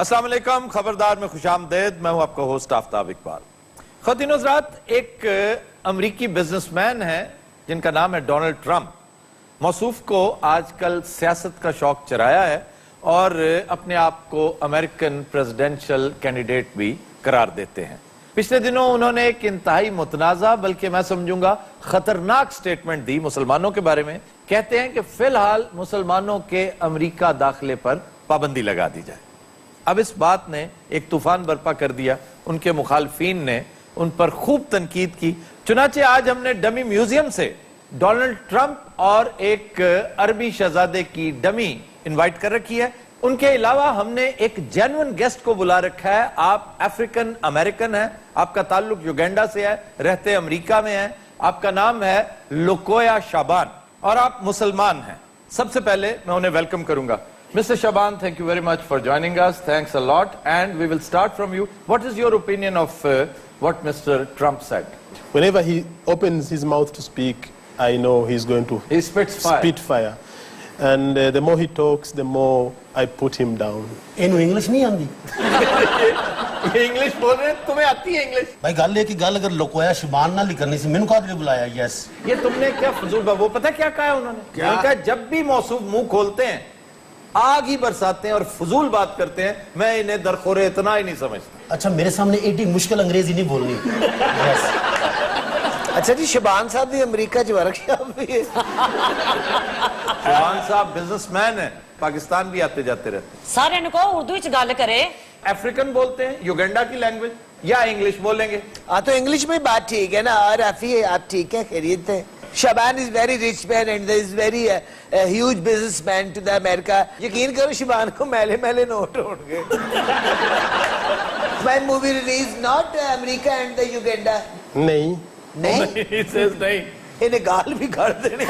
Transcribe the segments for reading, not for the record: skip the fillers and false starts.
अस्सलाम वालेकुम, खबरदार में खुशामदेद। मैं हूं आपका होस्ट आफ्ताब इकबाल। ख़वातीन हज़रात, एक अमरीकी बिजनेसमैन है जिनका नाम है डोनाल्ड ट्रंप। मौसूफ को आजकल सियासत का शौक चराया है और अपने आप को अमेरिकन प्रेसिडेंशियल कैंडिडेट भी करार देते हैं। पिछले दिनों उन्होंने एक इंतहाई मुतनाज़ा बल्कि मैं समझूंगा खतरनाक स्टेटमेंट दी मुसलमानों के बारे में। कहते हैं कि फिलहाल मुसलमानों के अमरीका दाखिले पर पाबंदी लगा दी जाए। अब इस बात ने एक तूफान बर्पा कर दिया। उनके मुखालफीन ने उन पर खूब तनकीद की। चुनाचे आज हमने डमी म्यूजियम से डोनाल्ड ट्रंप और एक अरबी शहजादे की डमी इनवाइट कर रखी है। उनके अलावा हमने एक जेन्युइन गेस्ट को बुला रखा है। आप अफ्रीकन अमेरिकन हैं, आपका ताल्लुक युगांडा से है, रहते अमेरिका में हैं, आपका नाम है लुकोया शाबान और आप मुसलमान हैं। सबसे पहले मैं उन्हें वेलकम करूंगा। Mr. Shaban, thank you very much for joining us. Thanks a lot. And we will start from you. What is your opinion of what Mr. Trump said? Whenever he opens his mouth to speak, I know he's going to spit fire. And the more he talks, the more I put him down. इन्हें English नहीं आती। ये English बोल रहे हैं, तुम्हें आती है इंग्लिश? भाई गल है कि गल अगर लुकोया शबान ना करनी सी, मैंने कहा बुलाया। यस, ये तुमने क्या फजूल वो पता क्या कहा है उन्होंने? क्या? जब भी मौसूफ मुंह खोलते हैं आग ही बरसाते हैं और फजूल बात करते हैं। मैं इन्हें दरखोरे इतना ही नहीं समझता। अच्छा, मेरे सामने एडी मुश्किल अंग्रेजी नहीं बोलनी। यस। अच्छा जी, शबान साहब भी अमेरिका च वर्कशॉप भी है। शबान साहब बिजनेसमैन है, पाकिस्तान भी आते जाते रहते। सारे को उर्दू च गल करे। अफ्रीकन बोलते हैं, युगांडा की लैंग्वेज, या इंग्लिश बोलेंगे? हाँ, तो इंग्लिश में बात ठीक है ना। और आफी आप ठीक है, खैरियत है? Shaban is very rich man and is very huge businessman to the America. यकीन करो शबान को मैले मैले नोट होंगे। My movie release not America and the Uganda. नहीं नहीं, इन्हें गाल भी कर देने।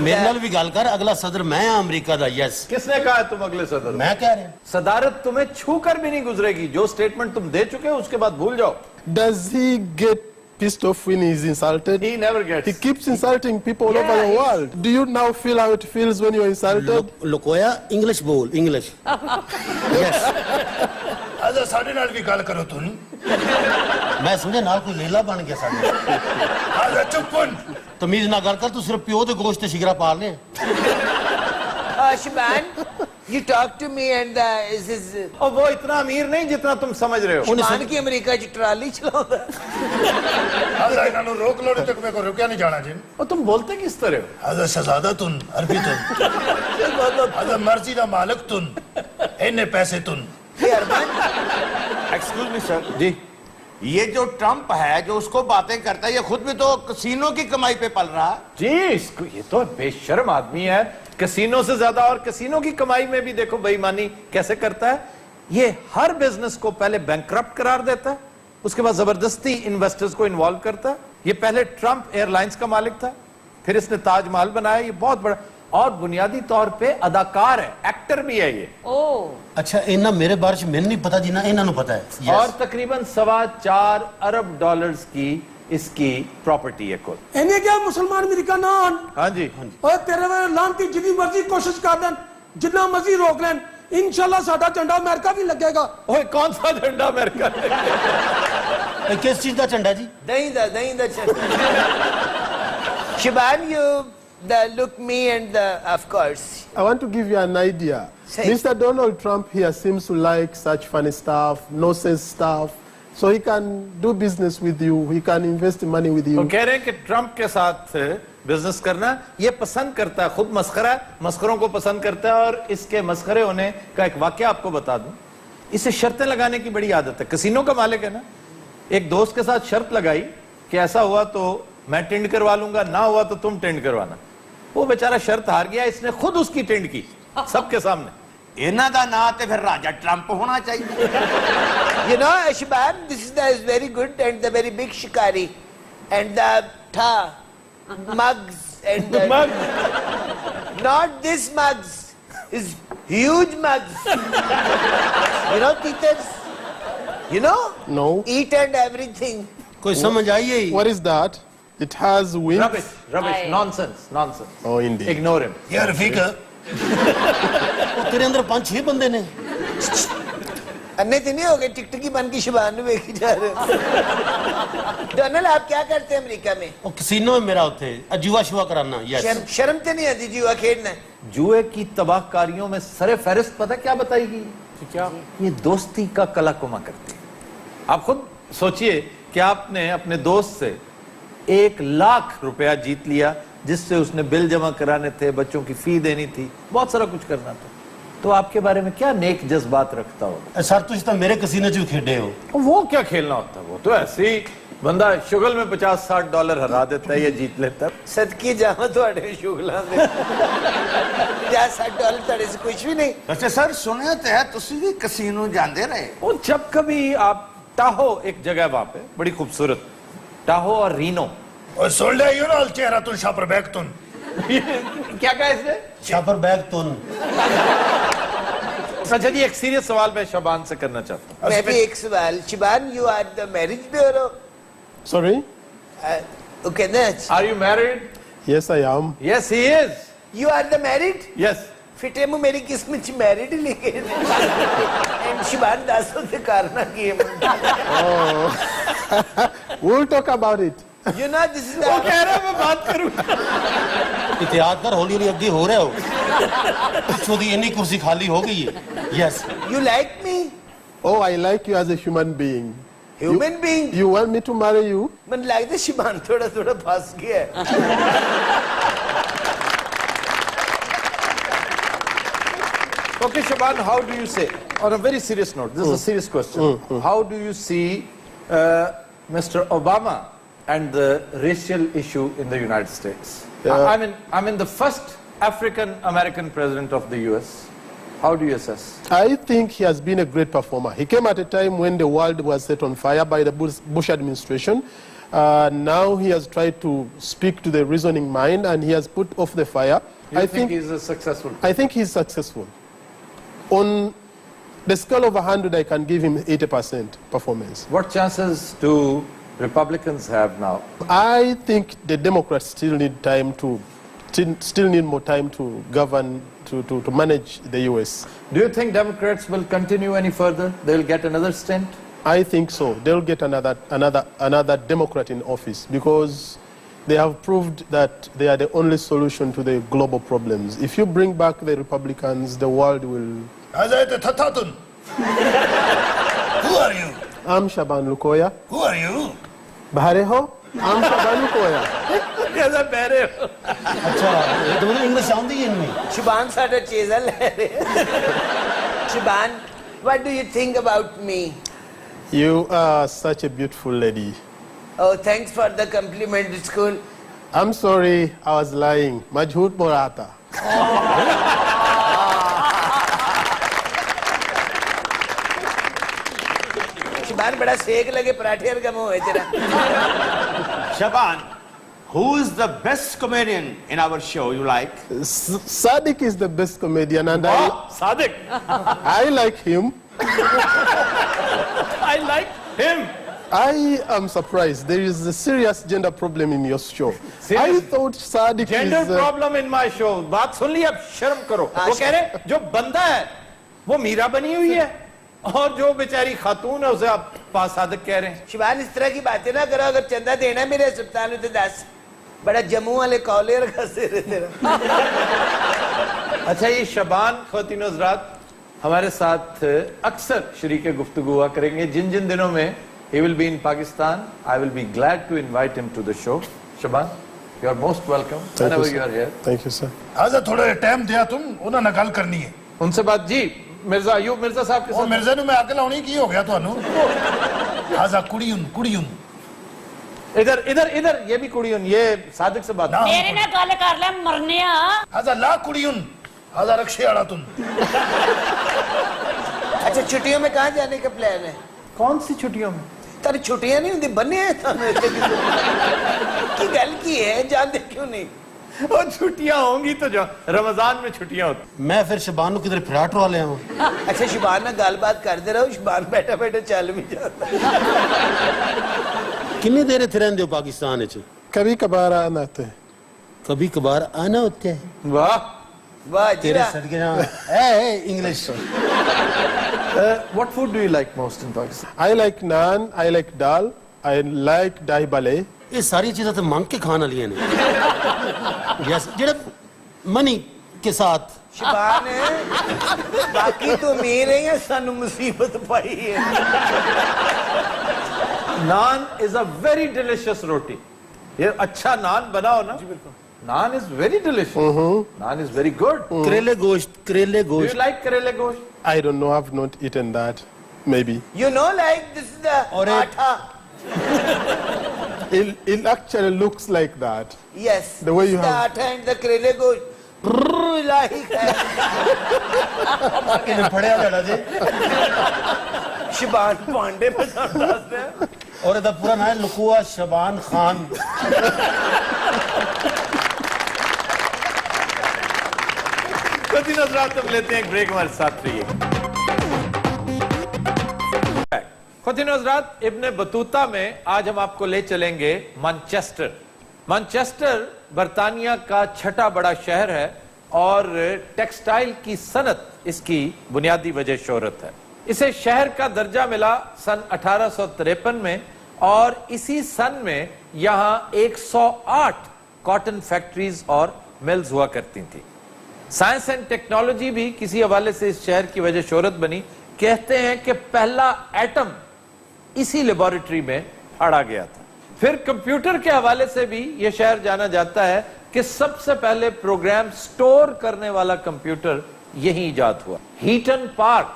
मेरे नाल भी गल कर। अगला सदर मैं हां अमेरिका दा। यस। किसने कहा है तुम अगले सदर? मैं कह रहा हूं। सदारत तुम्हें छू कर भी नहीं गुजरेगी। जो स्टेटमेंट तुम दे चुके हो उसके बाद भूल जाओ। Does he get pissed off when he's insulted? He never gets. He keeps insulting people all over the world. Do you now feel how it feels when you're insulted? लुकोया इंग्लिश बोल। English. Yes. आजा साडे नाल भी गल करो तुम। मैं समझे नाल कोई लीला बन गया साडे। आजा चुपन। तमीज ना गल कर। तू सिर्फ प्यो दे गोश्त ते शिगरा पाल ले। Shaban, you talk to me and is और वो इतना अमीर नहीं जितना तुम समझ रहे हो। शबान की अमेरिका च ट्राली चलाता। आजा इन्हां रोक लो तक मेरे को रुकया नहीं जाना जी। और तुम बोलते किस तरह हो? आजा शहजादा तुन, अरबी तुन। आजा मर्जी दा मालिक तुन, इन्ने पैसे तुन। एक्सक्यूज मी सर जी, ये जो ट्रंप है जो उसको बातें करता है, ये खुद भी तो कसीनो की कमाई पे पल रहा है जी। इसको ये तो बेशर्म आदमी है। कसीनो से ज्यादा और कसीनो की कमाई में भी देखो बेईमानी कैसे करता है। ये हर बिजनेस को पहले बैंकरप्ट करार देता है, उसके बाद जबरदस्ती इन्वेस्टर्स को इन्वॉल्व करता है। ये पहले ट्रंप एयरलाइंस का मालिक था, फिर इसने ताजमहल बनाया। ये बहुत बड़ा और बुनियादी तौर पे अदाकार है, एक्टर भी है ये। अच्छा, इन्ना मेरे बारे में मैंने नहीं पता जिना इन्हां नु पता है। Yes. और तकरीबन $4.25 अरब की इसकी प्रॉपर्टी है कुल। इन्हें क्या मुसलमान अमेरिका ना आन? हाँ जी। और तेरे वे लानती जितनी मर्जी कोशिश कर दें, जितना मर्जी रोक लें, इंशाल्लाह साडा झंडा अमेरिका भी लगेगा। ओए कौन सा झंडा अमेरिका? किस चीज का झंडा जी? दही दा Shaban, you look me and of course. I want to give you an idea. Say. Mr. Donald Trump here seems to like such funny stuff, nonsense stuff. So he can do business with you. He can invest money with you. वो कह रहे हैं कि Trump के साथ business करना ये पसंद करता है। खुद मस्खरा, मस्खरों को पसंद करता है। और इसके मस्खरे होने का एक वाकया आपको बता दूं। इसे शर्तें लगाने की बड़ी आदत है। कसीनो का मालिक है ना। एक दोस्त के साथ शर्त लगाई कि ऐसा हुआ तो मैं टेंड करवा लूंगा, ना हुआ तो तुम टेंड करवाना। वो बेचारा शर्त हार गया, इसने खुद उसकी टेंड की सबके सामने। इन्हां दा नाम ते फिर राजा ट्रंप होना चाहिए। You know, Shbaab, this is very good and the very big shikari and the mugs and the not this mugs is huge mugs. You know, teachers. You know? No. Eat and everything. कोई समझ आई है? What is that? It has wings. Rubbish, nonsense. Oh, indeed. Ignore him. यार रफीका, तेरे अंदर 5-6 बंदे ने। अन्य तो नहीं हो गए, टिकटकी बन की शबान में देखी जा रहे हो। डोनाल्ड आप क्या करते हैं अमेरिका में? ਉਹ ਕਸੀਨੋ में मेरा ਉੱਥੇ ਅਜੂਆ ਸ਼ੁਆ कराना यस शर्म तो नहीं आती जुआ खेलना? जुए की तबाहकारियों में सरे फहरिस्त पता क्या बताएगी? क्या? ये दोस्ती का कलाकुमा करती है। आप खुद सोचिए कि आपने अपने दोस्त से 1 लाख रुपया जीत लिया, जिससे उसने बिल जमा कराने थे, बच्चों की फी देनी थी, बहुत सारा कुछ करना था, तो आपके बारे में क्या नेक जज्बात रखता होगा? सर ਤੁਸੀਂ ਤਾਂ ਮੇਰੇ ਕਸੀਨੇ 'ਚ ਵੀ ਖੇਡੇ ਹੋ। वो क्या खेलना होता है? वो तो ऐसे ही बंदा शुगल में $50-60 हरा देता है या जीत लेता है। सदकी जावा थोड़े शुगला में $50-60 थोड़े से कुछ भी नहीं। वैसे सर सुने तो है तुसी भी कसीनो जाते रहे? वो जब कभी आप टाहो, एक जगह वहां पे बड़ी खूबसूरत, टाहो और रीनो। और सोल ले यू ना चेहरा तुन शापर बैग तुन क्या कहा इसने? ਛਾਪਰ ਬੈਗ ਤੁਨ। अच्छा जी, एक सीरियस सवाल मैं शबान से करना चाहता हूँ। मैं भी एक सवाल, शिबान you are the marriage bureau? Sorry? Okay no, Are you married? Yes, I am. Yes, he is. You are the married? Yes. फिटे मु मेरी किस्मत च मैरिड लिखे एंड शिबान दासो से करना की We'll talk about it. You know this is वो कह रहा है मैं बात करूँ। ਇਤਿਹਾਦਦਾਰ ਹੌਲੀ ਹੌਲੀ ਅੱਗੇ ਹੋ ਰਹੇ ਹੋ। ਪਿੱਛੋਂ ਦੀ ਇੰਨੀ ਕੁਰਸੀ ਖਾਲੀ ਹੋ ਗਈ ਹੈ। Yes you like me? Oh, I like you as a human being. Human being? You want me to marry you? मन लगता शिबान थोड़ा थोड़ा फंस गया है। Okay, Shaban, how do you say, on a very serious note, this is a serious question, how do you see Mr. Obama and the racial issue in the United States? I mean the first African American president of the US. How do you assess? I think he has been a great performer. He came at a time when the world was set on fire by the Bush administration. Now he has tried to speak to the reasoning mind and he has put off the fire. I think he's a successful. I think he's successful. On the scale of 100, I can give him 80% performance. What chances do Republicans have now? I think the Democrats still need time to, still need more time to govern, to manage the U.S. Do you think Democrats will continue any further? They'll get another stint? I think so. They'll get another Democrat in office because they have proved that they are the only solution to the global problems. If you bring back the Republicans, the world will... Who are you? I'm Shaban Lukoya. Who are you? Bahareho? I'm Shaban Lukoya. कैसा बह रहे हो? अच्छा ਇਹ ਤਾਂ ਮੈਨੂੰ English ਆਉਂਦੀ ਹੀ ਨਹੀਂ। शिबान साडा चेज़ा ले रहे। शिबान, what do you think about me? You are such a beautiful lady. Oh, thanks for the compliment. It's cool. I'm sorry, I was lying. Majhoot Morata. शिबान बड़ा सेक लगे पराठे और गम हुए तेरा। Shaban, who is the best comedian in our show you like? Sadiq is the best comedian and Sadiq. I like him. I like him. I am surprised. There is a serious gender problem in your show. Serious? I thought Sadiq Gender is... problem in my show. बात सुन ली, अब शर्म करो। वो कह रहे जो बंदा है वो मीरा बनी हुई है और जो बेचारी खातून है उसे आप सादिक कह रहे हैं। शिबान इस तरह की बातें ना करो, अगर चंदा देना मेरे अस्पताल में तो 10 बड़ा जम्मू वाले कॉलेर का सिर है तेरा। अच्छा, ये शबान ख्वातीन हज़रात हमारे साथ अक्सर शरीके गुफ्तगू हुआ करेंगे। जिन जिन दिनों में he will be in Pakistan, I will be glad to invite him to the show. Shaban, you are most welcome whenever you are here. Thank you, sir. आजा थोड़ा टाइम दिया तुम उन्हें ना गल करनी है। उनसे बात जी, मिर्जा अयूब मिर्जा साहब के ਉਹ साथ। ਮਿਰਜ਼ਾ ਨੂੰ ਮੈਂ ਅੱਗ ਲਾਉਣੀ ਕੀ ਹੋ ਗਿਆ ਤੁਹਾਨੂੰ? ਆजा ਕੁੜੀਉਂ इधर इधर इधर ये भी कुड़ियन, ये सादिक से बात। ना ਮੇਰੇ ਨਾਲ ਗੱਲ ਕਰ ਲੈ ਮਰਨਿਆ। आजा ला कुड़ीउन आजा रक्षे आड़ा तुम। अच्छा, छुट्टियों में कहाँ जाने का प्लान है? कौन सी छुट्टियों में? तारी छुट्टियां नहीं होती, बने हैं की गल की है, जानते क्यों नहीं? और छुट्टियां होंगी तो जो रमजान में छुट्टियां होती। मैं फिर शबान ਨੂੰ ਕਿਧਰੇ ਫਿਰਾਟ ਵਾ ਲਿਆ ਹਾਂ। अच्छा, शिबान ना गलबात करते रहो, शिबान बैठा बैठा चल भी जाता है। ਕਿੰਨੀ ਦੇਰ ਇੱਥੇ ਰਹਿੰਦੇ ਹੋ ਪਾਕਿਸਤਾਨ ਵਿੱਚ? कभी कभार आना आते हैं। कभी कभार आना होता है। वाह, वाह तेरे जीरा। सदके ना ए English What food do you like most in Pakistan? I like naan, I like dal, I like dahi bale. ਇਹ ਸਾਰੀ ਚੀਜ਼ਾਂ ਤੇ ਮੰਗ ਕੇ ਖਾਣ ਵਾਲੀਆਂ ਨੇ ਯਸ ਜਿਹੜੇ ਮਨੀ ਕੇ ਸਾਥ शबान है बाकी तो मेरे हैं सानू मुसीबत पाई है Naan is a very delicious roti. ये अच्छा नान बनाओ ना जी बिल्कुल. Naan is very delicious. Naan is very good. करेले गोश्त Do you like karele gosht? I don't know, I've not eaten that. Maybe. you know like this is the और एक- atta It actually looks like that. yes The way you this is the have- atta and the karele gosh like ਕਿਨੇ ਫੜਿਆ ਜਾਣਾ ਜੀ शबान पांडे पे दस दे ਔਰ ਇਹਦਾ ਪੂਰਾ ਨਾਮ ਹੈ ਲਕੂਆ ਸ਼ਬਾਨ ਖਾਨ खुद हजरात हम लेते हैं एक ब्रेक, हमारे साथ रहिए. खुद हजरात इब्ने बतूता में आज हम आपको ले चलेंगे मैनचेस्टर. मैनचेस्टर बरतानिया का छठा बड़ा शहर है और टेक्सटाइल की सनत इसकी बुनियादी वजह शोहरत है. इसे शहर का दर्जा मिला सन 1853 में और इसी सन में यहां 108 कॉटन फैक्ट्रीज और मिल्स हुआ करती थी. साइंस एंड टेक्नोलॉजी भी किसी हवाले से इस शहर की वजह शोहरत बनी. कहते हैं कि पहला एटम इसी लेबोरेटरी में अड़ा गया था. फिर कंप्यूटर के हवाले से भी यह शहर जाना जाता है कि सबसे पहले प्रोग्राम स्टोर करने वाला कंप्यूटर यही इजाद हुआ. हीटन पार्क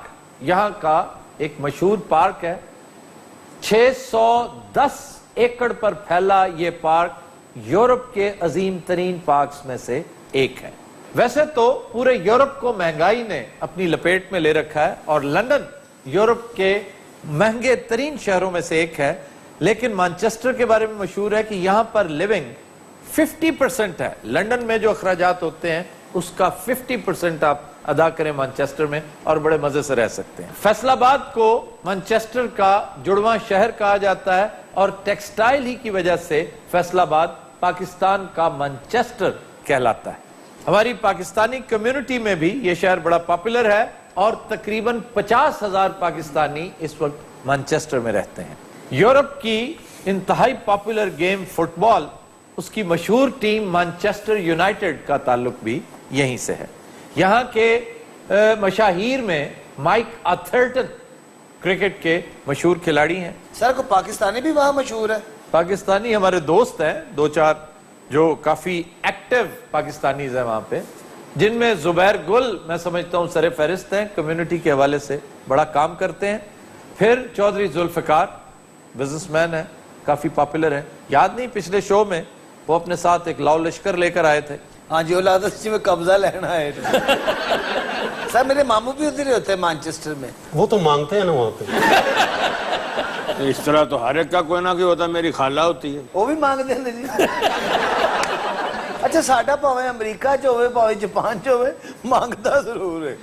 यहां का एक मशहूर पार्क है. 610 एकड़ पर फैला यह पार्क यूरोप के अजीम तरीन पार्क्स में से एक है. वैसे तो पूरे यूरोप को महंगाई ने अपनी लपेट में ले रखा है और लंदन यूरोप के महंगे तरीन शहरों में से एक है, लेकिन मैनचेस्टर के बारे में मशहूर है कि यहां पर लिविंग 50% है. लंदन में जो अखराजात होते हैं उसका 50% आप अदा करें मैनचेस्टर में और बड़े मजे से रह सकते हैं. फैसलाबाद को मैनचेस्टर का जुड़वां शहर कहा जाता है और टेक्सटाइल ही की वजह से फैसलाबाद पाकिस्तान का मैनचेस्टर कहलाता है. हमारी पाकिस्तानी कम्युनिटी में भी यह शहर बड़ा पॉपुलर है और तकरीबन 50,000 पाकिस्तानी इस वक्त मैनचेस्टर में रहते हैं. यूरोप की इंतहाई पॉपुलर गेम फुटबॉल, उसकी मशहूर टीम मैनचेस्टर यूनाइटेड का ताल्लुक भी यहीं से है. यहाँ के मशाहीर में माइक अथर्टन क्रिकेट के मशहूर खिलाड़ी हैं. सर को पाकिस्तानी भी वहां मशहूर है. पाकिस्तानी हमारे दोस्त हैं दो चार जो काफी एक्टिव पाकिस्तानीज हैं वहां पे, जिनमें जुबैर गुल मैं समझता हूं सरे फहरिस्त हैं. कम्युनिटी के हवाले से बड़ा काम करते हैं. फिर चौधरी जुल्फिकार बिजनेसमैन है, काफी पॉपुलर है. याद नहीं पिछले शो में वो अपने साथ एक लाओ लश्कर लेकर आए थे. हाँ जी औलाद में कब्जा लेना है. सर मेरे मामू भी उधर ही होते हैं मैनचेस्टर में. वो तो मांगते हैं ना वहां पे इस तरह तो हर एक का कोई ना कोई होता. मेरी खाला होती है. वो भी मांगते हैं जी. अच्छा साडा भावे अमेरिका च होवे भावे जापान च होवे मांगता जरूर है.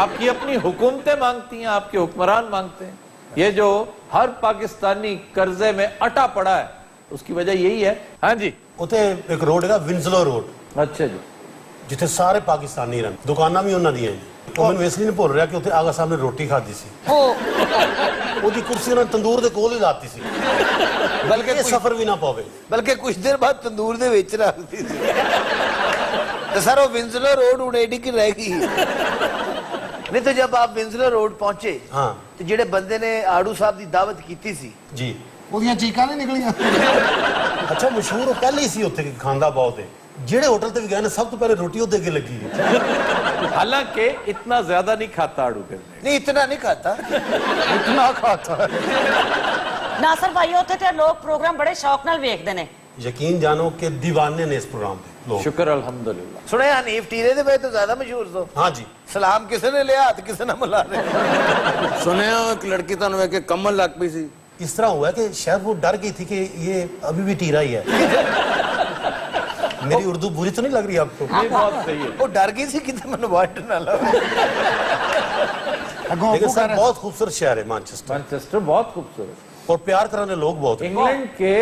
आपकी अपनी हुकूमतें मांगती हैं, आपके हुक्मरान मांगते हैं. ये जो हर पाकिस्तानी कर्जे में अटा पड़ा है उसकी वजह यही है. हाँ जी ਉੱਥੇ ਇੱਕ ਰੋਡ ਹੈਗਾ ਵਿੰਸਲੋ ਰੋਡ अच्छा जी. ਜਿੱਥੇ ਸਾਰੇ ਪਾਕਿਸਤਾਨੀ ਰਹਿੰਦੇ. ਦੁਕਾਨਾਂ ਵੀ ਉਹਨਾਂ ਦੀਆਂ ਜੀ. ਉਹ ਮੈਨੂੰ ਇਸ ਲਈ ਨਹੀਂ ਭੁੱਲ ਰਿਹਾ ਕਿ ਉੱਥੇ ਆਗਾ ਸਾਹਿਬ ਨੇ ਰੋਟੀ ਖਾਧੀ ਸੀ. ਉਹਦੀ ਕੁਰਸੀ ਉਹਨਾਂ ਨੇ ਤੰਦੂਰ ਦੇ ਕੋਲ ਹੀ ਲਾਤੀ ਸੀ ਬਲਕਿ ਇਹ ਸਫ਼ਰ ਵੀ ਨਾ ਪਵੇ. बल्कि कुछ देर बाद तंदूर दे विच रख दी थी. तो सर वो विंसलर रोड उड़ एडी की रह गई. नहीं तो जब आप विंसलर रोड पहुंचे हाँ तो जेडे बंदे ने आड़ू साहब की दावत की सी ਜੀ. ਉਹਦੀਆਂ ਚੀਕਾਂ ਨਹੀਂ ਨਿਕਲੀਆਂ ਅੱਛਾ ਮਸ਼ਹੂਰ ਉਹ ਪਹਿਲੇ ਹੀ ਸੀ ਉੱਥੇ ਕਿ ਖਾਂਦਾ ਬਹੁਤ ਹੈ. ਜਿਹੜੇ ਹੋਟਲ ਤੇ ਵੀ ਗਏ ਨੇ ਸਭ ਤੋਂ ਪਹਿਲੇ ਰੋਟੀ ਉਹਦੇ ਅੱਗੇ ਲੱਗੀ ਹੈ. हालांकि इतना ज्यादा नहीं खाता आड़ू फिर में. नहीं इतना नहीं खाता. ਇਤਨਾ ਖਾਤਾ ਨਾਸਰ ਭਾਈ ਉੱਥੇ ਤੇ ਲੋਕ ਪ੍ਰੋਗਰਾਮ ਬੜੇ ਸ਼ੌਕ ਨਾਲ ਵੇਖਦੇ ਨੇ. ਯਕੀਨ ਜਾਣੋ ਕਿ दीवाने ने इस प्रोग्राम पे लोग. शुक्र अल्हम्दुलिल्लाह. सुने हनीफ टीरे दे तो ज्यादा मशहूर तो हाँ जी. सलाम किसे ने लिया हाथ किसे ने मिला रहे. सुने एक लड़की तो वे के कमल लग पई सी. इस तरह हुआ कि शायद वो डर गई थी कि ये अभी भी टीरा ही है. मेरी उर्दू बुरी तो नहीं लग रही आपको? नहीं बहुत सही है. वो डर गई सी किते मन वाट ना लगे. लेकिन सर बहुत खूबसूरत शहर है मैनचेस्टर मैनचेस्टर बहुत खूबसूरत. और प्यार कराने लोग बहुत हैं. इंग्लैंड के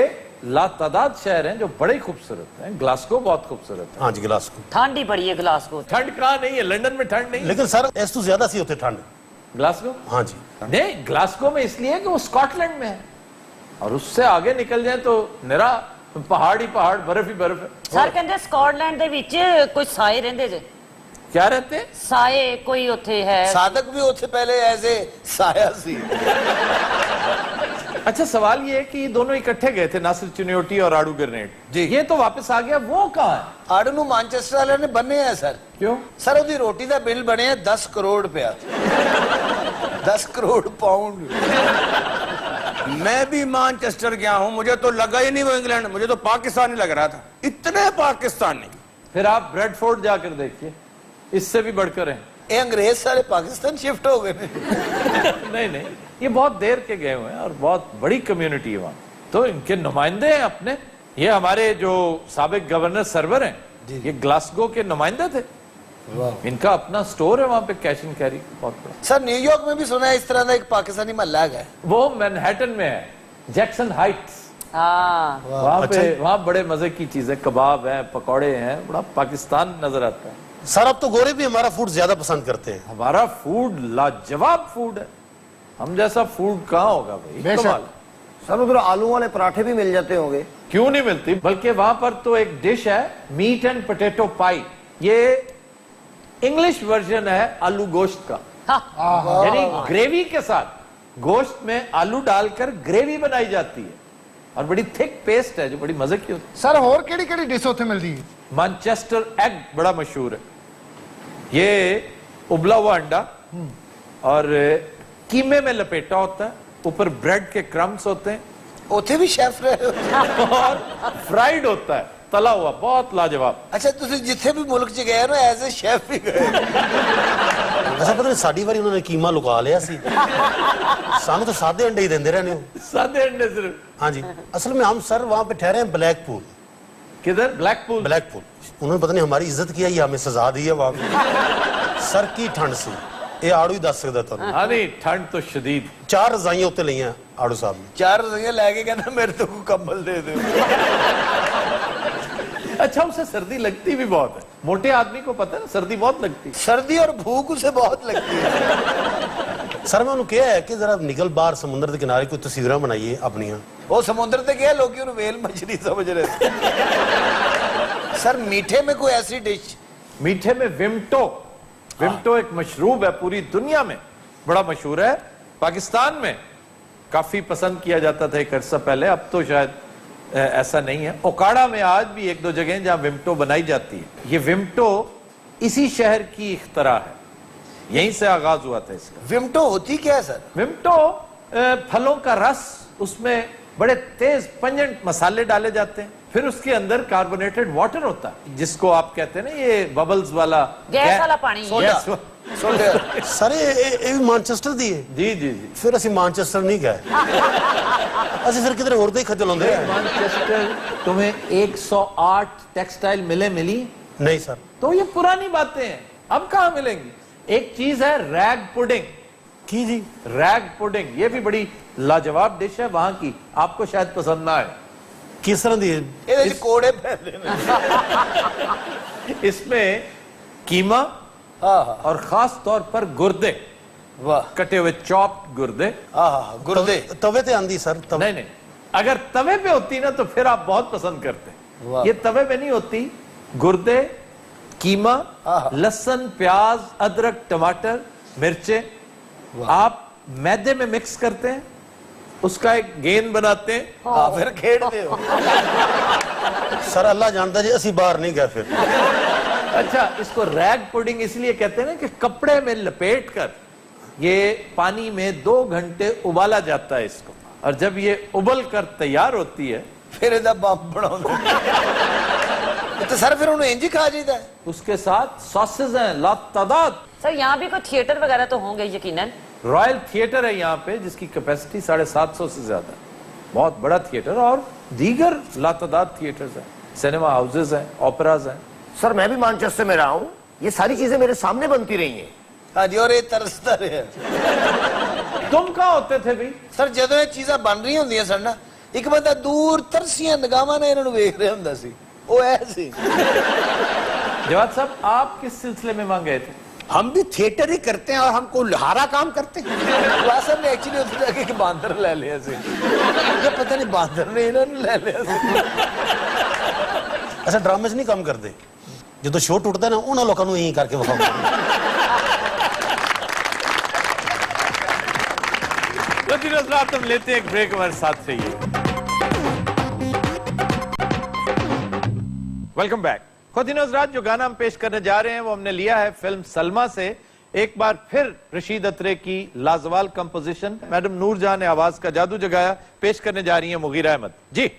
लातादाद शहर हैं जो बड़े खूबसूरत हैं. ग्लासगो बहुत खूबसूरत है. हाँ जी ग्लासगो. ਠੰਡ ਹੀ ਬੜੀ ਹੈ ਗਲਾਸਗੋ. ठंड कहाँ नहीं है, लंदन में ठंड नहीं है. लेकिन सर इस तो ज्यादा सी होते ठंड ग्लासगो? हाँ जी। नहीं, ग्लासगो में इसलिए कि वो स्कॉटलैंड में है, और उससे आगे निकल जाए तो निरा पहाड़ ही पहाड़, बर्फ ही बर्फ है। सर कहते स्कॉटलैंड दे विच कोई साए रहंदे जे। क्या रहते हैं? साए कोई उथे है। साधक भी उसे पहले ऐसे साया सी। अच्छा, सवाल ये है कि ये दोनों इकट्ठे गए थे, नासिर चिन्योटी और आड़ू ग्रेनेड जी। ये तो वापस आ गया, वो कहाँ है? आड़ू ਨੂੰ मानचेस्टर वाले ने बने हैं सर। क्यों? सर ਉਹਦੀ ਰੋਟੀ ਦਾ ਬਿੱਲ ਬਣੇ 10 ਕਰੋੜ रुपया। 10 करोड़ पाउंड। मैं भी मैनचेस्टर गया हूं, मुझे तो लगा ही नहीं वो इंग्लैंड, मुझे तो पाकिस्तानी लग रहा था, इतने पाकिस्तानी। फिर आप ब्रेडफोर्ड जाकर देखिए, इससे भी बढ़कर हैं। ये अंग्रेज सारे पाकिस्तान शिफ्ट हो गए। नहीं नहीं, ये बहुत देर के गए हुए हैं और बहुत बड़ी कम्युनिटी है वहाँ, तो इनके नुमाइंदे हैं अपने। ये हमारे जो साबिक गवर्नर सर्वर हैं, ये ग्लासगो के नुमाइंदे थे। इनका अपना स्टोर है वहाँ पे, कैश एंड कैरी बहुत बड़ा। सर न्यूयॉर्क में भी सुना है इस तरह का एक पाकिस्तानी महल्ला है। वो मैनहट्टन में है, जैक्सन हाइट्स। हाँ, वहाँ पे वहाँ बड़े मजे की चीजें, कबाब हैं, पकौड़े हैं, बड़ा पाकिस्तान नजर आता है। सर अब तो गोरे भी हमारा फूड ज्यादा पसंद करते हैं। हमारा फूड लाजवाब फूड है, हम जैसा फूड कहाँ होगा भाई, कमाल। सर उधर आलू वाले पराठे भी मिल जाते होंगे। क्यों नहीं मिलती, बल्कि वहां पर तो एक डिश है मीट एंड पोटैटो पाई, ये इंग्लिश वर्जन है आलू गोश्त का। यानी ग्रेवी के साथ गोश्त में आलू डालकर ग्रेवी बनाई जाती है, और बड़ी थिक पेस्ट है जो बड़ी मजे की होती है। सर और केड़ी डिश उत्थे मिलदी है? मैनचेस्टर एग बड़ा मशहूर है, ये उबला हुआ अंडा और कीमे में लपेटा होता है, ऊपर ब्रेड के क्रम्स होते हैं, उथे भी शेफ रहे और फ्राइड होता है, तला हुआ, बहुत लाजवाब। अच्छा तुसी जिथे भी मुल्क च गए ना एज ए शेफ भी गए। अच्छा पता नहीं साड़ी वारी उन्होंने कीमा लुका लिया सी, सानू तो सादे अंडे ही देंदे रहने हो। सादे अंडे सिर्फ। हाँ जी, असल में हम सर वहाँ पे ठहरे हैं ब्लैकपूल। किधर? ब्लैकपूल। ब्लैकपूल। उन्होंने पता नहीं हमारी इज्जत किया या हमें सजा दी है वहाँ पे। सर की ठंड सी, ये आड़ू ही दस सकता था। हाँ नहीं, ठंड तो शदीद। 4 रजाइयां उत्ते ली आड़ू साहब ने। 4 रजाइयां लेके कहना मेरे तो कंबल दे दो। अच्छा, उसे सर्दी लगती भी बहुत है, मोटे आदमी को पता है ना, सर्दी बहुत लगती है। सर्दी और भूख उसे बहुत लगती है। सर मैं उन्होंने कहा है कि जरा निकल बाहर समुद्र के किनारे कोई तस्वीरें बनाइए अपनी। वो समुद्र से गया, लोग वेल मछली समझ रहे। सर मीठे में कोई ऐसी डिश? मीठे में विम्टो। विम्टो एक मशरूब है, पूरी दुनिया में बड़ा मशहूर है, पाकिस्तान में काफी पसंद किया जाता था एक अर्सा पहले, अब तो शायद ऐसा नहीं है। ओकाड़ा में आज भी 1-2 जगह जहां विम्टो बनाई जाती है। ये विम्टो इसी शहर की इख्तरा है, यहीं से आगाज हुआ था इसका। विम्टो होती क्या है सर? विम्टो फलों का रस, उसमें बड़े तेज पंजेंट मसाले डाले जाते हैं, फिर उसके अंदर कार्बोनेटेड वाटर होता है, जिसको आप कहते हैं ना ये बबल्स वाला गैस वाला पानी। सर ये मैनचेस्टर दी है? जी जी जी। फिर असि मैनचेस्टर नहीं गए, असि फिर किधर और दे खजल होंदे। मैनचेस्टर तुम्हें 108 टेक्सटाइल मिले मिली? नहीं सर। तो ये पुरानी बातें हैं, अब कहां मिलेंगी। एक चीज है रैग पुडिंग की जी, रैग पुडिंग, ये भी बड़ी लाजवाब डिश है वहां की, आपको शायद पसंद ना आए। किस तरह दी? कोड़े पहले इसमें कीमा और खास तौर पर गुर्दे, वाह, कटे हुए चॉप्ड गुर्दे। गुर्दे तवे ते आंदी सर? नहीं नहीं, अगर तवे पे होती ना तो फिर आप बहुत पसंद करते, ये तवे पे नहीं होती। गुर्दे, कीमा, लहसुन, प्याज, अदरक, टमाटर, मिर्चे, आप मैदे में मिक्स करते हैं, उसका एक गेंद बनाते हैं, फिर खेड़ते हो। सर अल्लाह जानता जी असि बाहर नहीं गए फिर। अच्छा, इसको रैग पुडिंग इसलिए कहते हैं ना कि कपड़े में लपेट कर ये पानी में 2 घंटे उबाला जाता है इसको, और जब ये उबल कर तैयार होती है फिर ਇਹਦਾ ਬੰਬ बनाते। तो सर फिर उन्हें इंज खा जाता है। उसके साथ सॉसेज हैं लातादाद। सर यहाँ भी कोई थिएटर वगैरह तो होंगे यकीनन। रॉयल थिएटर है यहाँ पे, जिसकी कैपेसिटी 750 से ज्यादा है, बहुत बड़ा थिएटर, और दीगर लातादाद थिएटर्स हैं, सिनेमा हाउसेज हैं, ओपेराज हैं। सर मैं भी मैनचेस्टर में रहा हूँ, ये सारी चीजें मेरे सामने बनती रही हैं। हाँ जी, और ये तरसता रहे। तुम कहाँ होते थे भी? सर ਜਦੋਂ ਇਹ ਚੀਜ਼ਾਂ ਬਣ ਰਹੀਆਂ ਹੁੰਦੀਆਂ ਸਨ ਨਾ, ਇੱਕ ਬੰਦਾ ਦੂਰ ਤਰਸੀਆਂ ਨਿਗਾਹਾਂ ਨਾਲ ਇਹਨਾਂ ਨੂੰ ਵੇਖ ਰਿਹਾ ਹੁੰਦਾ ਸੀ, ਉਹ ਐ ਸੀ। जवाद साहब, आप किस सिलसिले में वहां गए थे? हम भी थिएटर ही करते हैं और हमको हारा काम करते हैं। वास्तव में एक्चुअली उधर जाके कि बांदर ले लिया से मुझे पता नहीं बांदर ने इन्होंने ले लिया से। अच्छा ड्रामे नहीं काम करते जो शो टूटता है ना उन्होंने लोगों को यही करके विखाओ। रात हम लेते हैं एक ब्रेक, हमारे साथ रहिए। Welcome back. ख़ुद रात जो गाना हम पेश करने जा रहे हैं वो हमने लिया है फिल्म सलमा से। एक बार फिर रशीद अत्रे की लाजवाल कंपोजिशन, मैडम नूरजहां ने आवाज का जादू जगाया, पेश करने जा रही है मुगीरा अहमद जी।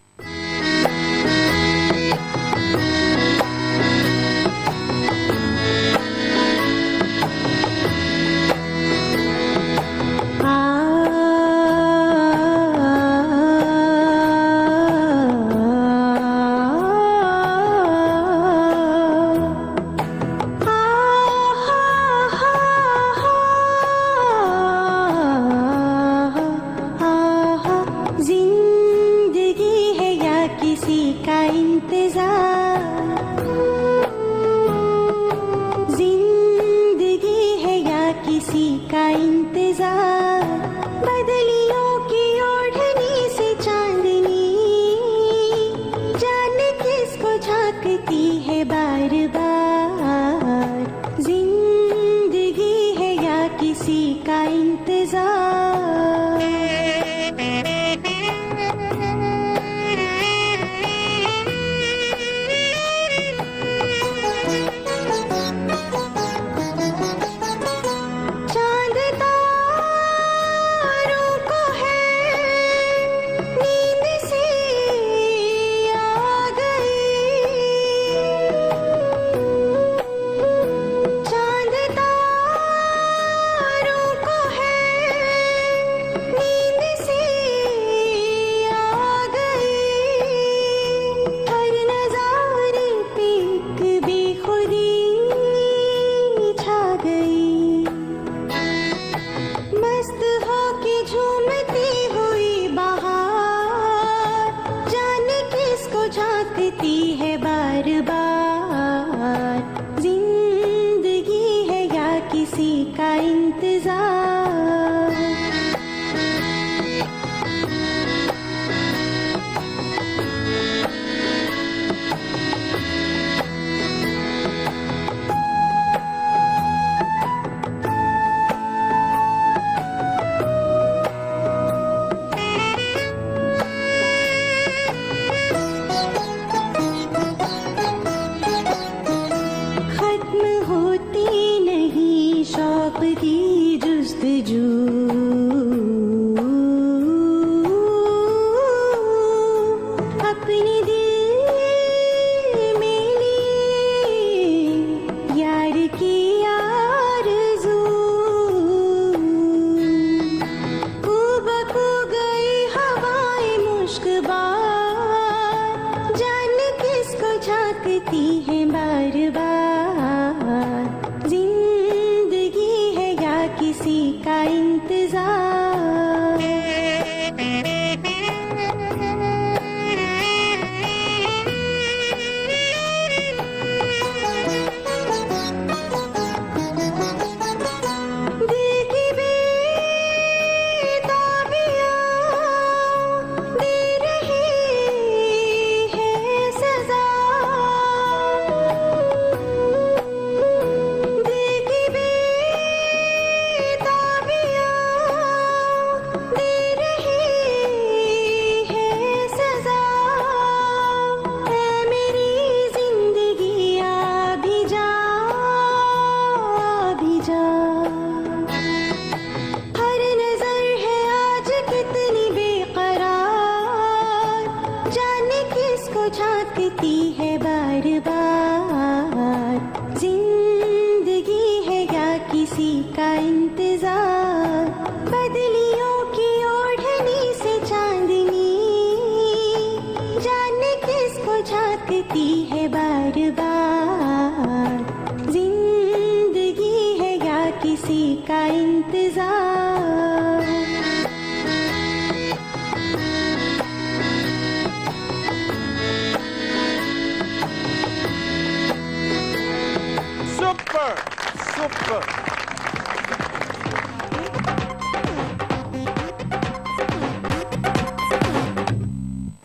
सुपर।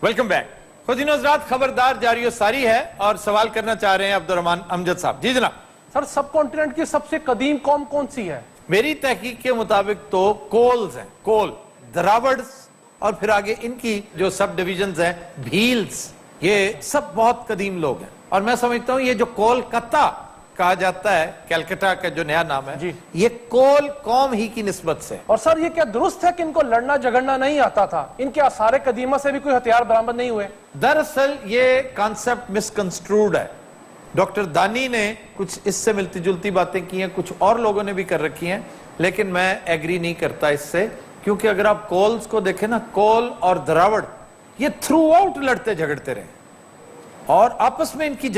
Welcome back. खुद हजरात, खबरदार जारी सारी है और सवाल करना चाह रहे हैं अब्दुर्रहमान अमजद साहब। जी जनाब। सर, सब कॉन्टिनेंट की सबसे कदीम कौम कौन सी है? मेरी तहकीक के मुताबिक तो कोल्स हैं, कोल, द्राविड्स, और फिर आगे इनकी जो सब डिविजन्स हैं, भील्स, ये सब बहुत कदीम लोग हैं। और मैं समझता हूं ये जो कोलकाता कहा जाता है, कलकत्ता का जो नया नाम है जी, ये कोल कौम ही की निस्बत से। और सर ये क्या दुरुस्त है कि इनको लड़ना झगड़ना नहीं आता था? इनके आसारे कदीमा से भी कोई हथियार बरामद नहीं हुए? दरअसल ये कॉन्सेप्ट मिसकंस्ट्रूड है। डॉक्टर दानी ने कुछ इससे मिलती जुलती बातें की हैं, कुछ और लोगों ने भी कर रखी हैं, लेकिन मैं एग्री नहीं करता इससे, क्योंकि अगर आप कोल्स को देखें ना, कोल और द्राविड़ ये थ्रू आउट लड़ते झगड़ते रहे और आपस में इनकी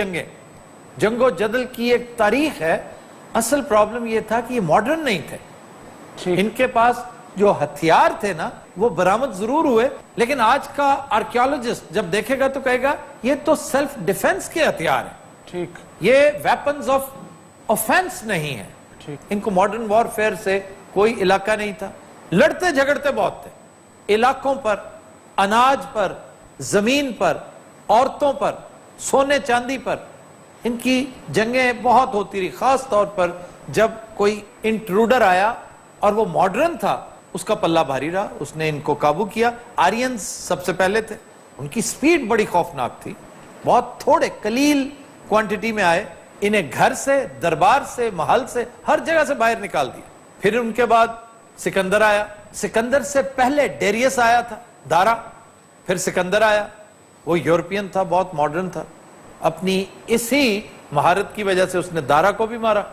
जंगो जदल की एक तारीख है। असल प्रॉब्लम यह था कि ये मॉडर्न नहीं थे, इनके पास जो हथियार थे ना वो बरामद जरूर हुए, लेकिन आज का आर्कियोलॉजिस्ट जब देखेगा तो कहेगा ये तो सेल्फ डिफेंस के हथियार हैं। ठीक, ये वेपन्स ऑफ ऑफेंस नहीं है। ठीक, इनको मॉडर्न वॉरफेयर से कोई इलाका नहीं था। लड़ते झगड़ते बहुत थे, इलाकों पर, अनाज पर, जमीन पर, औरतों पर, सोने चांदी पर इनकी जंगें बहुत होती रही। खास तौर पर जब कोई इंट्रूडर आया और वो मॉडर्न था, उसका पल्ला भारी रहा, उसने इनको काबू किया। आर्यंस सबसे पहले थे, उनकी स्पीड बड़ी खौफनाक थी, बहुत थोड़े कलील क्वांटिटी में आए, इन्हें घर से, दरबार से, महल से, हर जगह से बाहर निकाल दिया। फिर उनके बाद सिकंदर आया, सिकंदर से पहले डेरियस आया था, दारा, फिर सिकंदर आया, वो यूरोपियन था, बहुत मॉडर्न था। अपनी इसी महारत की वजह से उसने दारा को भी मारा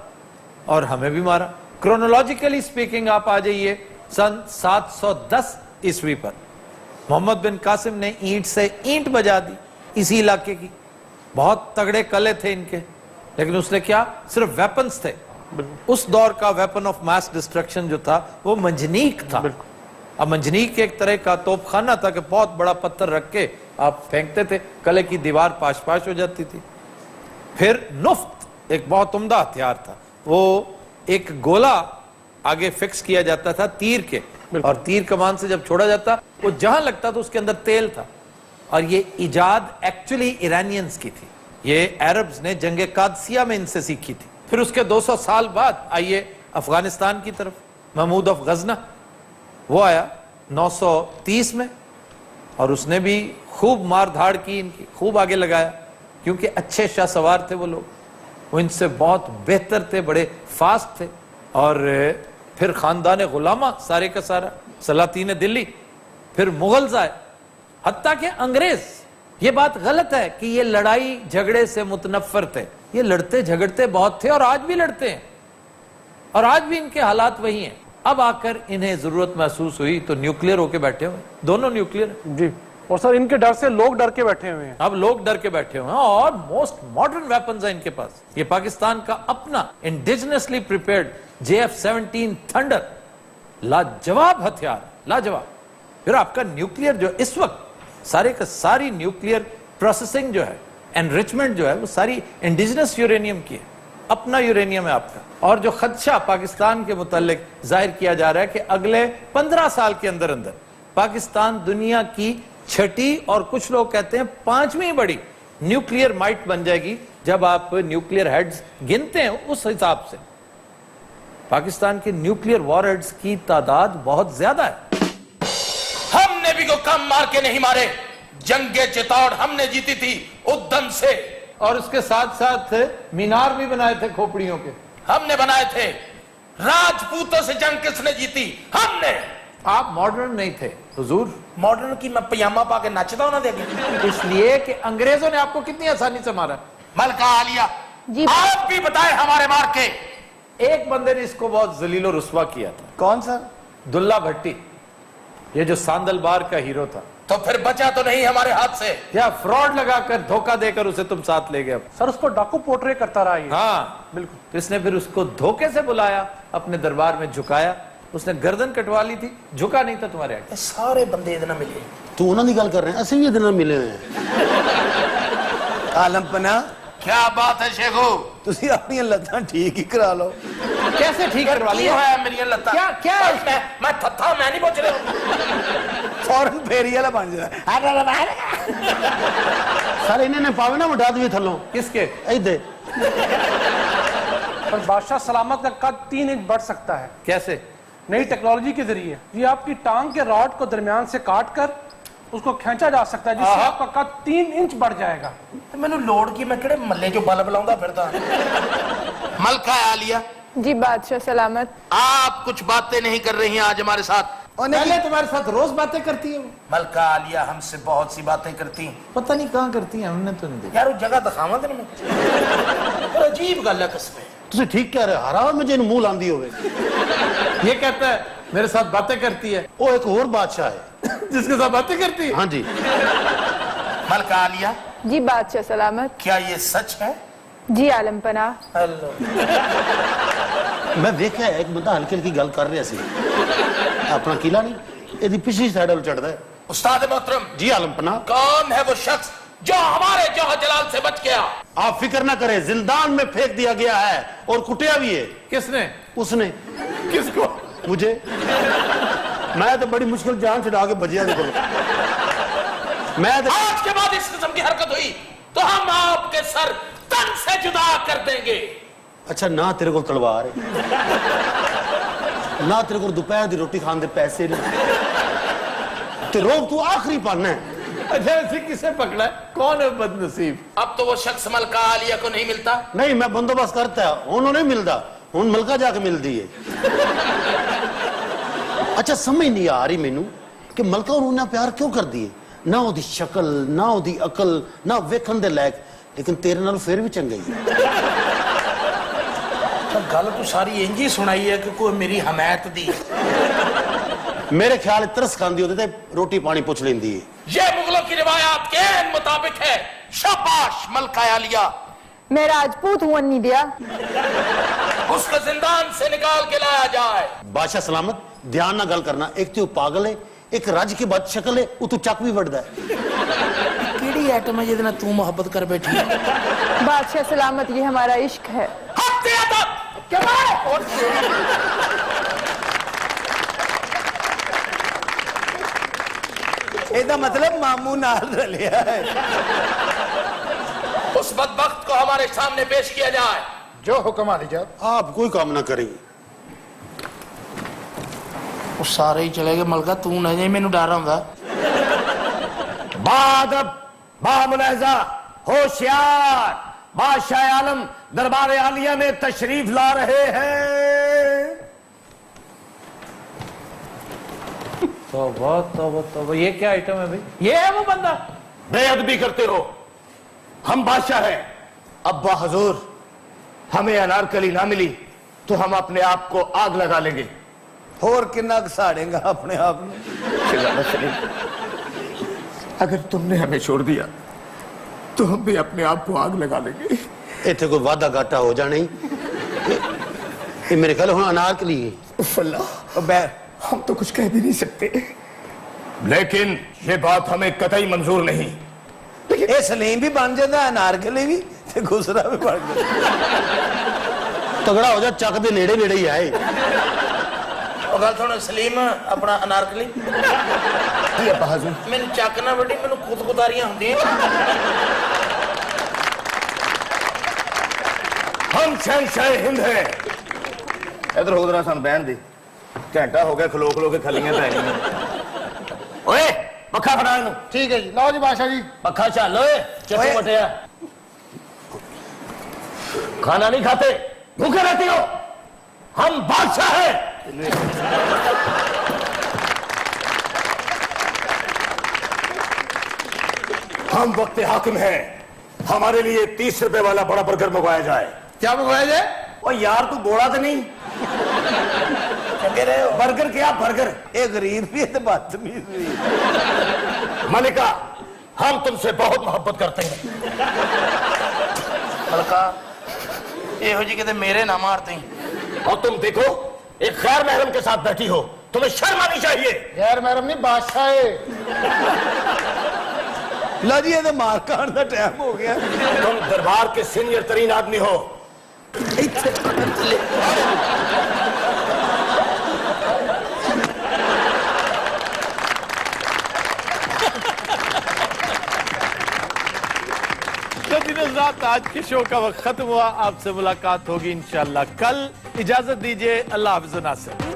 और हमें भी मारा। क्रोनोलॉजिकली स्पीकिंग आप आ जाइए सन 710 ईस्वी पर, मोहम्मद बिन कासिम ने ईंट से ईंट बजा दी इसी इलाके की। बहुत तगड़े कले थे इनके, लेकिन उसने क्या, सिर्फ वेपन्स थे। उस दौर का वेपन ऑफ मास डिस्ट्रक्शन जो था वो मंजनीक था। अब मंजनीक एक तरह का तोपखाना था कि बहुत बड़ा पत्थर रख के आप फेंकते थे, कले की दीवार पाश पाश हो जाती थी। फिर नुफ्त एक बहुत उम्दा हथियार था, वो एक गोला आगे फिक्स किया जाता था तीर के, और तीर कमान से जब छोड़ा जाता वो जहां लगता तो उसके अंदर तेल था। और ये इजाद एक्चुअली ईरानियंस की थी, ये अरब्स ने जंगे कादसिया में इनसे सीखी थी। फिर उसके 200 साल बाद आइए अफगानिस्तान की तरफ, महमूद ऑफ गजना, वो आया 930 में, और उसने भी खूब मार धाड़ की, इनकी खूब आगे लगाया, क्योंकि अच्छे शाह सवार थे वो लोग, वो इनसे बहुत बेहतर थे, बड़े फास्ट थे। और फिर खानदान गुलामा सारे का सारा, सलातीन दिल्ली, फिर मुगल्स आए, हत्ता के अंग्रेज। ये बात गलत है कि ये लड़ाई झगड़े से मुतनफ्फर थे, ये लड़ते झगड़ते बहुत थे और आज भी लड़ते हैं, और आज भी इनके हालात वही हैं। अब आकर इन्हें जरूरत महसूस हुई तो न्यूक्लियर होके बैठे हुए, दोनों न्यूक्लियर जी। और सर इनके डर से लोग डर के बैठे हुए हैं। अब लोग डर के बैठे हुए हैं, और मोस्ट मॉडर्न वेपन्स है इनके पास। ये पाकिस्तान का अपना इंडिजिनसली प्रिपेयर्ड JF-17 थंडर लाजवाब हथियार, लाजवाब। फिर आपका न्यूक्लियर जो इस वक्त सारे का सारी न्यूक्लियर प्रोसेसिंग जो है, एनरिचमेंट जो है, वो सारी इंडिजिनस यूरेनियम की है, अपना यूरेनियम है आपका। और जो खदशा पाकिस्तान के मुतालिक जाहिर किया जा रहा है कि अगले 15 साल के अंदर अंदर पाकिस्तान दुनिया की छठी और कुछ लोग कहते हैं 5वीं बड़ी न्यूक्लियर माइट बन जाएगी। जब आप न्यूक्लियर हेड्स गिनते हैं उस हिसाब से पाकिस्तान के न्यूक्लियर वॉर हेड्स की तादाद बहुत ज्यादा है। हमने भी को कम मार के नहीं मारे, जंगे चित्तौड़ हमने जीती थी उद्दम से, और उसके साथ साथ मीनार भी बनाए थे खोपड़ियों के, हमने बनाए थे। राजपूतों से जंग किसने जीती? हमने। आप मॉडर्न नहीं थे हुजूर। मॉडर्न की मैं पजामा पा के नाचता हूं ना, देखिए, इसलिए कि अंग्रेजों ने आपको कितनी आसानी से मारा। मलका आलिया जी, आप भी बताए हमारे मार के। एक बंदे ने इसको बहुत जलीलो रुस्वा किया था। कौन सा? दुल्ला भट्टी, ये जो सांदलबार का हीरो था। तो फिर बचा तो नहीं हमारे हाथ से? या फ्रॉड लगाकर धोखा देकर उसे तुम साथ ले गए। सर उसको डाकू पोर्ट्रे करता रहा ये। हाँ बिल्कुल। तो इसने फिर उसको धोखे से बुलाया, अपने दरबार में झुकाया, उसने गर्दन कटवा ली थी, झुका नहीं था तुम्हारे आगे। सारे बंदे इतना मिले, तू उन्होंने गल कर रहे हैं, असि भी इतना मिले हैं। आलम पना क्या बात है शेखो, तुसी अपनी लत्तां ठीक ही करा लो। कैसे ठीक करवा लिया? मेरी लत्ता क्या क्या है? मैं थत्था मैं नहीं पहुंच रहा फौरन फेरी वाला बन जाए सर इन्हें पावे ना उठा दिए थलों किसके? इधर पर बादशाह सलामत का कद 3 इंच बढ़ सकता है कैसे? नई टेक्नोलॉजी के जरिए। ये आपकी टांग के रॉड को दरमियान से काट कर उसको खींचा जा सकता है, जिससे आपका कद 3 इंच बढ़ जाएगा। मैंने लोड की मैं केड़े मल्ले जो बल्ब लाऊंगा फिरदा। मलका आलिया, जी बादशाह सलामत। आप कुछ बातें नहीं कर रही हैं आज हमारे साथ। पहले तुम्हारे साथ रोज बातें करती है वो। मलका आलिया हमसे बहुत सी बातें करती हैं। पता नहीं कहाँ करती है, हमने तो नहीं देखा। यार वो जगह दिखावा तेन मैं अजीब गल है कसम। तुझे ठीक कह रहे हराम में जिन मुंह लांदी होवे ये कहता है मेरे साथ बातें करती है, वो एक और बादशाह है जिसके साथ बातें करती है। हाँ जी। मलका आलिया जी बादशाह सलामत। क्या ये सच है? जी आलम पनाह। मैं देखा है एक बंदा हल्की हल्की गल कर रहा सी अपना किला नहीं यदि पिछली साइड वाल चढ़ता है। उस्ताद मोहतरम जी आलम पनाह। कौन है वो शख्स जो हमारे जौहर जलाल से बच गया? आप फिक्र ना करें, जिंदान में फेंक दिया गया है और कुटिया भी है। किसने? उसने। किसको? मुझे। मैं तो बड़ी मुश्किल जान छुड़ा के बजिया निकल। मैं तो आज के बाद इस किस्म की हरकत हुई तो हम आपके सर तन से जुदा कर देंगे। अच्छा ना तेरे को तलवार है ना तेरे को दोपहर की रोटी खाने दे पैसे नहीं ते रोब तू आखिरी पाना है। अच्छा ऐसे किसे पकड़ा है? कौन है बदनसीब? अब तो वो शख्स मलका आलिया को नहीं मिलता। नहीं मैं बंदोबस्त करता है उन्होंने नहीं मिलता हूं मलका जाके मिलती है। अच्छा समझ नहीं आ रही मैनू कि मलका उन्होंने प्यार क्यों कर दिए ना ओदी शक्ल ना ओदी अकल ना वेखन दे लायक लेकिन तेरे नाल फिर भी चंगा ही गल तू सारी इंज ही सुनाई है कि कोई मेरी हमायत दी। मेरे ख्याल तरस खांदी होती ते रोटी पानी पूछ लेंदी है। ये मुगलों की रिवायात के मुताबिक है। शाबाश मलका आलिया। मैं राजपूत हूँ अन्नी दिया। उसको जिंदान से निकाल के लाया जाए। बादशाह सलामत ध्यान ना गल करना एक तो पागल है एक राज की बात शक्ल है वो तू चक भी बढ़ता है। केड़ी आइटम है जिसने तू मोहब्बत कर बैठी? बादशाह सलामत ये हमारा इश्क है। ਇਹਦਾ मतलब मामू नाल रलिया है। उस बदबख्त को हमारे सामने पेश किया जाए। जो हुक्म आलिया। आप कोई काम ना करेंगे। वो सारे ही चले गए मलका तू ना जाए मैनू डर आंदा। बादब बामुलाजा होशियार बादशाह आलम दरबार आलिया में तशरीफ ला रहे हैं। तो ये क्या आइटम है भाई? ये है वो बंदा? बेअदबी करते हो। हम बादशाह हैं। अब्बा हजूर हमें अनारकली ना मिली तो हम अपने आप को आग लगा लेंगे। और कितना साड़ेगा अपने आप में? अगर तुमने हमें छोड़ दिया तो हम भी अपने आप को आग लगा लेंगे। इतने कोई वादा घाटा हो जाना ही ये मेरे ख्याल हुण अनारकली है। हम तो कुछ कह भी नहीं सकते लेकिन ये बात हमें कतई मंजूर नहीं। ये सलीम भी बन जाता है अनारकली भी ते गुजरा भी बन जाता। तगड़ा हो जा चक दे नेड़े नेड़े ही आए। और गल सुन सलीम अपना अनारकली मैनू चक ना बड़ी मैनू खुदकुदारियां होंदियां। हम शहंशाह हिंद हैं। इधर हो जरा सन बहन दी घंटा हो गया खलो खलो के खलियां पै गई। ओए पखा फड़ा इनू। ठीक है जी लो जी बादशाह जी। पखा चल ओए चटू मटिया खाना नहीं खाते भूखे रहती हो। हम बादशाह हैं। हम वक्त हाकिम हैं। हमारे लिए 30 रुपए वाला बड़ा बर्गर मंगवाया जाए। क्या मंगवाया जाए? ओ यार तू बोला तो नहीं चंगे रहे हो। बर्गर क्या बर्गर? ये गरीब भी है तो बदतमीज भी। मलिका हम तुमसे बहुत मोहब्बत करते हैं। मलका एहो जी किते मेरे ना मारते। और तुम देखो एक गैर महरम के साथ बैठी हो तुम्हें शर्म आनी चाहिए। गैर महरम नहीं बादशाह है। लो जी ये तो मार खाने का टाइम हो गया। तुम दरबार के सीनियर तरीन आदमी हो रात आज के शो का वक्त खत्म हुआ। आपसे मुलाकात होगी इंशाल्लाह कल। इजाजत दीजिए। अल्लाह हाफ़िज़ नासिर।